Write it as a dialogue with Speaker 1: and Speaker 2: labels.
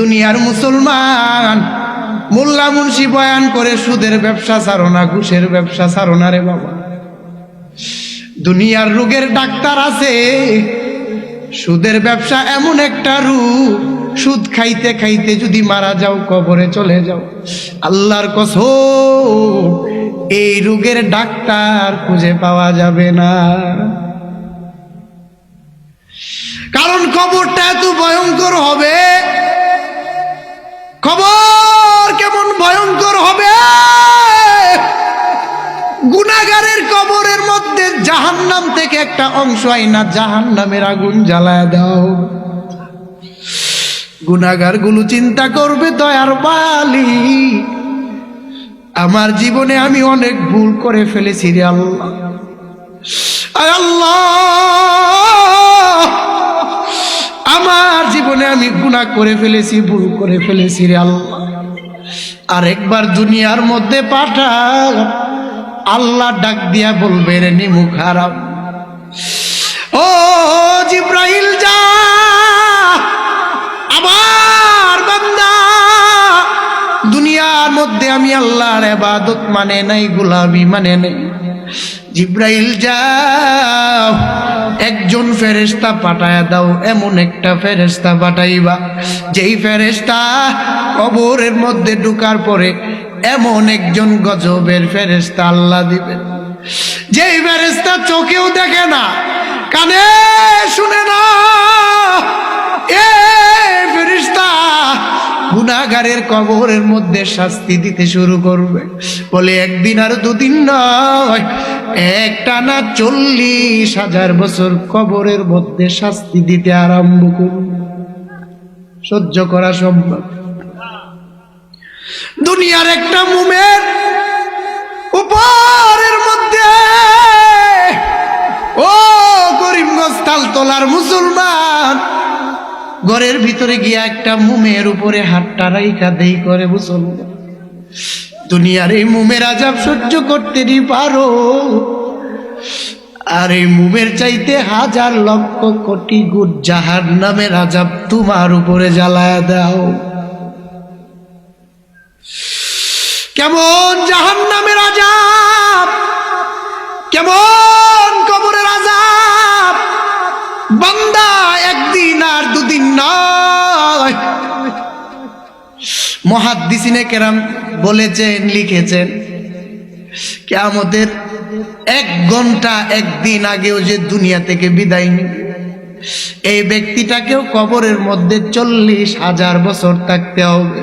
Speaker 1: দুনিয়ার মুসলমান মোল্লা মুন্সি বয়ান করে সুদের ব্যবসা ছাড়ো না, ঘুষের ব্যবসা ছাড়ো না রে বাবা। দুনিয়ার রোগের ডাক্তার আছে, সুদের ব্যবসা এমন একটা রোগ, সুদ খাইতে খাইতে যদি মারা যাও, কবরে চলে যাও, আল্লাহর কসম এই রোগের ডাক্তার খুঁজে পাওয়া যাবে না। কারণ কবরটা এত ভয়ঙ্কর হবে। কবর কেমন ভয়ঙ্কর হবে! গুনাহগারের কবরের মধ্যে জাহান্নাম থেকে একটা অংশ আইনা জাহান্নামের আগুন জ্বালায় দাও। গুনাহগার গুলো চিন্তা করবে, দয়ার মালি আমার জীবনে আমি অনেক ভুল করে ফেলেছি রে আল্লাহ। আয় আল্লাহ, আমার জীবনে আমি গুনাহ করে ফেলেছি, ভুল করে ফেলেছি রে আল্লাহ। আরেকবার দুনিয়ার মধ্যে পাঠা। আল্লাহ ডাক দিয়া বলবে, রে নিমুখ হারাম, ও জিব্রাইল যা, আমার বান্দা দুনিয়ার মধ্যে আমি আল্লাহর ইবাদত মানে নাই, গোলামি মানে নাই। জিব্রাইল যাও, একজন ফেরেশতা পাঠায়া দাও, এমন একটা ফেরেশতা পাঠাইবা যেই ফেরেশতা কবরের মধ্যে ঢোকার পরে এমন একজন গজবের ফেরেশতা আল্লাহ দিবেন, যেই ফেরেশতা চোখেও দেখে না, কানে শুনে না। এ ফেরেশতা গুনাহগারের কবরের মধ্যে শাস্তি দিতে শুরু করবে। বলে একদিন আর দুদিন নয়, একটানা 40,000 বছর কবরের মধ্যে শাস্তি দিতে আরম্ভ করবে। সহ্য করা সম্ভব? দুনিয়ার একটা মুমের উপরের মধ্যে, ও করিমগঞ্জ তালতলার মুসলমান, ঘরের ভিতরে গিয়া একটা মুমের উপরে হাতটা রাইখা দেই করে মুসলমান। দুনিয়ার এই মুমের আযাব সহ্য করতে নি পারো, আর এই মুমের চাইতে 1000 লক্ষ কোটি গুণ জাহান্নামের আযাব তোমার উপরে জ্বালায়া দাও। কেমন জাহান্নামের আযাব, কেমন কবরের আযাব! বান্দা একদিন আর দুদিন নয়। মুহাদ্দিসিনে কেরাম বলেছেন, লিখেছেন, কিয়ামতের 1 ঘন্টা একদিন আগেও যে দুনিয়া থেকে বিদায় নিবে, এই ব্যক্তিটাকেও কবরের মধ্যে 40,000 বছর থাকতে হবে।